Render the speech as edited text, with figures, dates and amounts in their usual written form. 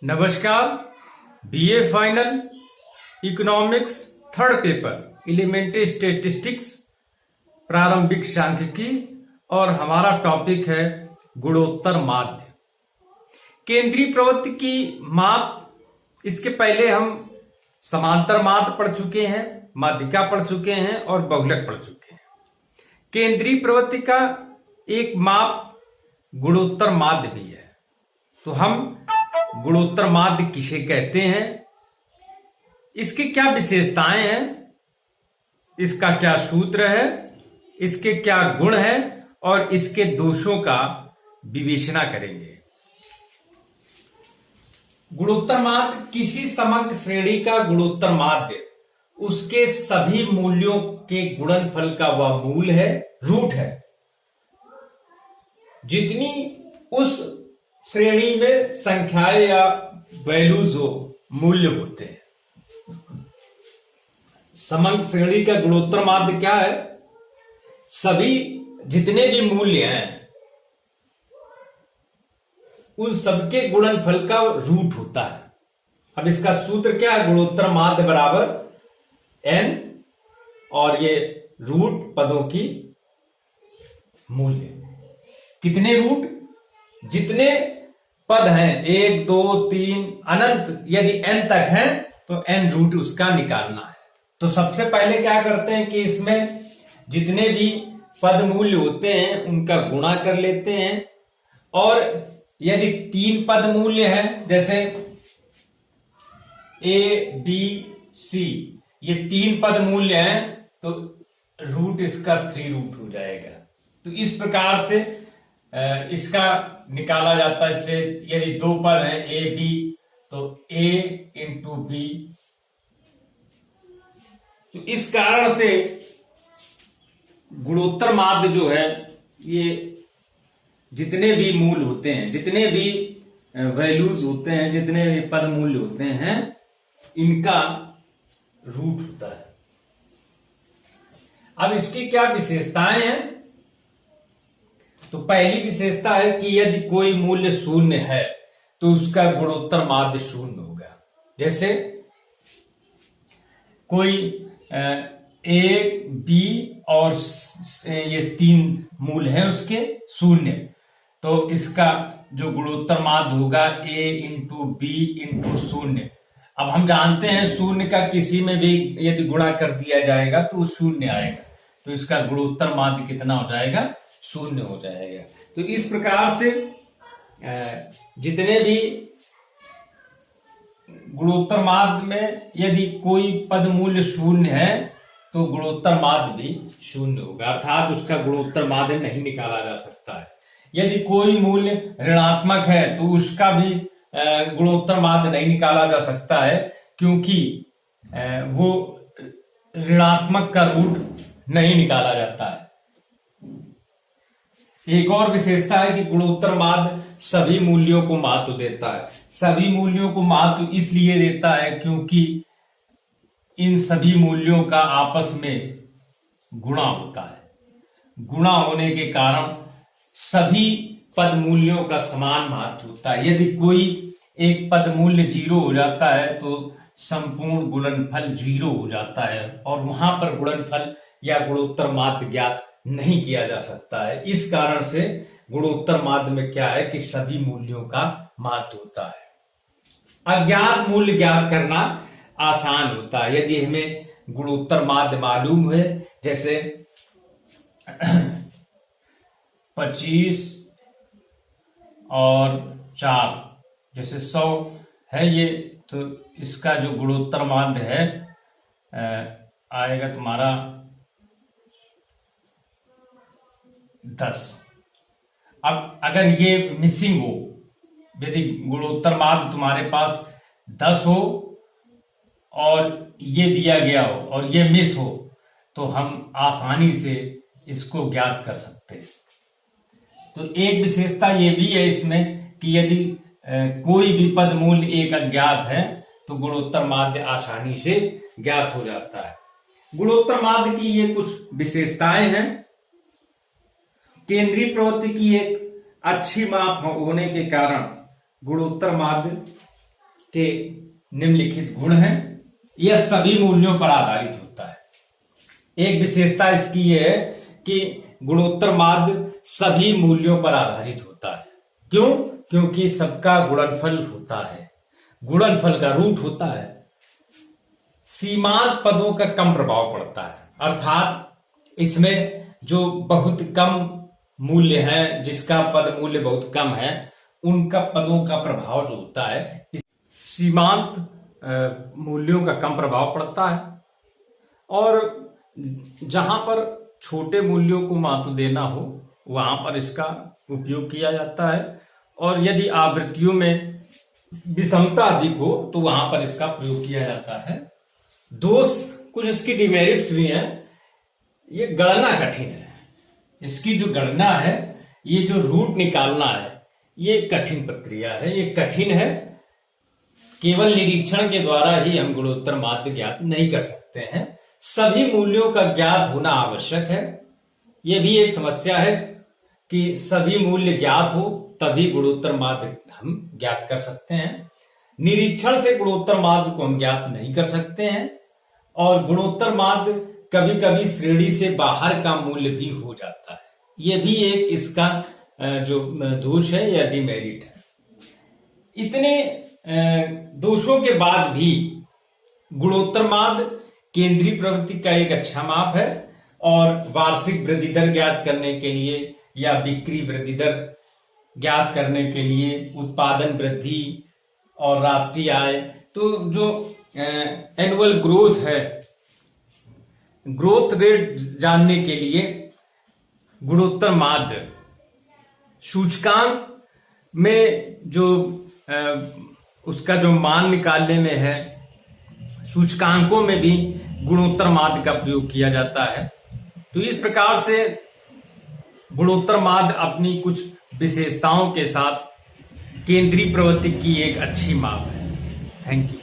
नमस्कार। BA final economics third paper elementary statistics प्रारंभिक सांख्यिकी और हमारा टॉपिक है गुणोत्तर माध्य। केंद्रीय प्रवृत्ति की माप, इसके पहले हम समांतर माध्य पढ़ चुके हैं, माध्यिका पढ़ चुके हैं और बहुलक पढ़ चुके हैं। केंद्रीय प्रवृत्ति का एक माप गुणोत्तर माध्य भी है। तो हम गुणोत्तर माध्य किसे कहते हैं, इसकी क्या विशेषताएं हैं, इसका क्या सूत्र है, इसके क्या गुण हैं और इसके दोषों का विवेचना करेंगे। गुणोत्तर माध्य किसी समग्र श्रेणी का गुणोत्तर माध्य उसके सभी मूल्यों के गुणनफल का वह मूल है, रूट है, जितनी उस श्रेणी में संख्याएं या वैल्यूज हो, मूल्य होते हैं। समग्र श्रेणी का गुणोत्तर माध्य क्या है? सभी जितने भी मूल्य हैं उन सबके गुणनफल का रूट होता है। अब इसका सूत्र क्या है? गुणोत्तर माध्य बराबर n और ये रूट पदों की मूल्य। कितने रूट? जितने पद हैं, 1 2 3 अनंत, यदि n तक हैं तो n रूट उसका निकालना है। तो सबसे पहले क्या करते हैं कि इसमें जितने भी पद मूल्य होते हैं उनका गुणा कर लेते हैं, और यदि 3 पद मूल्य हैं, जैसे a b c, ये 3 पद मूल्य हैं, तो रूट इसका 3 रूट हो जाएगा। तो इस प्रकार से इसका निकाला जाता है। इससे यदि 2 पद हैं a b, तो a इंटू b। तो इस कारण से गुणोत्तर माध्य जो है, ये जितने भी मूल होते हैं, जितने भी वैल्यूज होते हैं, जितने भी पद मूल्य होते हैं, इनका रूट होता है। अब इसकी क्या विशेषताएं हैं? तो पहली विशेषता है कि यदि कोई मूल्य शून्य है तो उसका गुणोत्तर माध्य शून्य होगा। जैसे कोई a b और ये 3 मूल हैं उसके शून्य, तो इसका जो गुणोत्तर माध्य होगा a इंटू बी इंटू शून्य। अब हम जानते हैं शून्य का किसी में भी यदि गुणा कर दिया जाएगा तो शून्य आएगा, तो इसका गुणोत्तर माध्य कितना हो जाएगा? शून्य हो जाएगा। तो इस प्रकार से जितने भी गुणोत्तर माध्य में यदि कोई पद मूल्य शून्य है तो गुणोत्तर माध्य भी शून्य होगा, अर्थात उसका गुणोत्तर माध्य नहीं निकाला जा सकता है। यदि कोई मूल्य ऋणात्मक है तो उसका भी गुणोत्तर माध्य नहीं निकाला जा सकता है, क्योंकि वो ऋणात्मक का रूट नहीं निकाला जाता है। एक और विशेषता है कि गुणोत्तर माध्य सभी मूल्यों को महत्व देता है। सभी मूल्यों को महत्व इसलिए देता है क्योंकि इन सभी मूल्यों का आपस में गुणा होता है। गुणा होने के कारण सभी पद मूल्यों का समान महत्व होता है। यदि कोई एक पद मूल्य 0 हो जाता है तो संपूर्ण गुणनफल 0 हो जाता है, और वहां पर गुणनफल या गुणोत्तर माध्य ज्ञात नहीं किया जा सकता है। इस कारण से गुणोत्तर माध्य में क्या है कि सभी मूल्यों का महत्व होता है। अज्ञात मूल्य ज्ञात करना आसान होता है। यदि हमें गुणोत्तर माध्य मालूम है, जैसे 25 और 4, जैसे 100 है ये, तो इसका जो गुणोत्तर माध्य है आएगा तुम्हारा 10। अब अगर ये मिसिंग हो, यदि गुणोत्तर माध्य तुम्हारे पास 10 हो और ये दिया गया हो और ये मिस हो, तो हम आसानी से इसको ज्ञात कर सकते हैं। तो एक विशेषता ये भी है इसमें कि यदि कोई भी पद मूल्य एक अज्ञात है तो गुणोत्तर माध्य आसानी से ज्ञात हो जाता है। गुणोत्तर माध्य की ये कुछ विशेषताएं हैं। केंद्रीय प्रवृत्ति की एक अच्छी माप होने के कारण गुणोत्तर माध्य के निम्नलिखित गुण हैं। यह सभी मूल्यों पर आधारित होता है। एक विशेषता इसकी यह है कि गुणोत्तर माध्य सभी मूल्यों पर आधारित होता है। क्यों? क्योंकि सबका गुणनफल होता है, गुणनफल का रूट होता है। सीमांत पदों का कम प्रभाव पड़ता है, अर्थात इसमें जो बहुत कम मूल्य है, जिसका पद मूल्य बहुत कम है, उनका पदों का प्रभाव जो होता है, सीमांत मूल्यों का कम प्रभाव पड़ता है। और जहां पर छोटे मूल्यों को महत्व देना हो वहां पर इसका उपयोग किया जाता है, और यदि आवृत्तियों में विषमता अधिक हो तो वहां पर इसका प्रयोग किया जाता है। दोष, कुछ इसकी डिमेरिट्स भी हैं। ये गणना कठिन है, इसकी जो गणना है, ये जो रूट निकालना है, ये कठिन प्रक्रिया है, ये कठिन है। केवल निरीक्षण के द्वारा ही हम गुणोत्तर माध्य ज्ञात नहीं कर सकते हैं, सभी मूल्यों का ज्ञात होना आवश्यक है। यह भी एक समस्या है कि सभी मूल्य ज्ञात हो तभी गुणोत्तर माध्य हम ज्ञात कर सकते हैं। निरीक्षण से गुणोत्तर माध्य को हम ज्ञात नहीं कर सकते हैं, और गुणोत्तर माध्य कभी कभी श्रेणी से बाहर का मूल्य भी हो जाता है। यह भी एक इसका जो दोष है या डिमेरिट है। इतने दोषों के बाद भी गुणोत्तर माध्य केंद्रीय प्रवृत्ति का एक अच्छा माप है, और वार्षिक वृद्धि दर ज्ञात करने के लिए या बिक्री वृद्धि दर ज्ञात करने के लिए, उत्पादन वृद्धि और राष्ट्रीय आय, तो जो एनुअल ग्रोथ है, ग्रोथ रेट जानने के लिए गुणोत्तर माध्य सूचकांक में जो उसका जो मान निकालने में है, सूचकांकों में भी गुणोत्तर माध्य का प्रयोग किया जाता है। तो इस प्रकार से गुणोत्तर माध्य अपनी कुछ विशेषताओं के साथ केंद्रीय प्रवृत्ति की एक अच्छी माप है। Thank you.